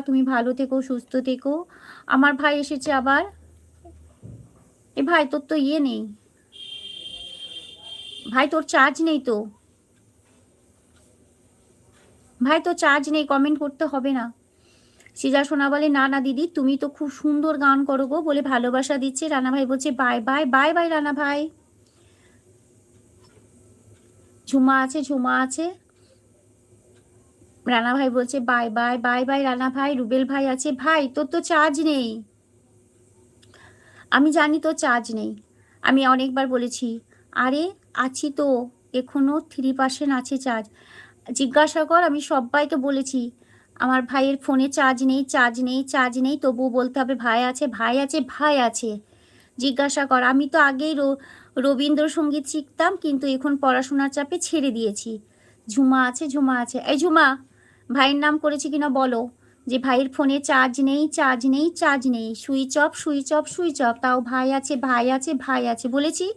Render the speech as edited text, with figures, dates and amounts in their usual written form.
তুমি ভালো থেকো, সুস্থ থেকো। আমার ভাই এসেছে আবার। এ ভাই তোর তো ইয়ে নেই, ভাই তোর চার্জ নেই তো, ভাই তো চার্জ নেই, কমেন্ট করতে হবে না। সিজা সোনা বলে না না দিদি তুমি তো খুব সুন্দর গান করো গো, বলে ভালোবাসা দিচ্ছে। রানা ভাই বলছে bye bye bye bye Rana ভাই। ঝুমা আছে, ঝুমা আছে। রানা ভাই বলছে bye bye bye bye Rana ভাই। রুবেল ভাই আছে। ভাই তোর তো চার্জ নেই, আমি জানি তো চার্জ নেই, আমি অনেকবার বলেছি। আরে আছি তো, এখনো 3% আছে চার্জ। জিজ্ঞাসা কর, আমি সবাইকে বলেছি আমার ভাইয়ের ফোনে চার্জ নেই, চার্জ নেই, চার্জ নেই, তবুও বলতে হবে ভাই আছে, ভাই আছে, ভাই আছে। জিজ্ঞাসা কর, আমি তো আগেই রবীন্দ্রসঙ্গীত শিখতাম, কিন্তু এখন পড়াশোনার চাপে ছেড়ে দিয়েছি। ঝুমা আছে, ঝুমা আছে। এই ঝুমা, ভাইয়ের নাম করেছি কিনা বলো, যে ভাইয়ের ফোনে চার্জ নেই, চার্জ নেই, চার্জ নেই, switch off, switch off, switch off, তাও ভাই আছে, ভাই আছে, ভাই আছে বলেছি।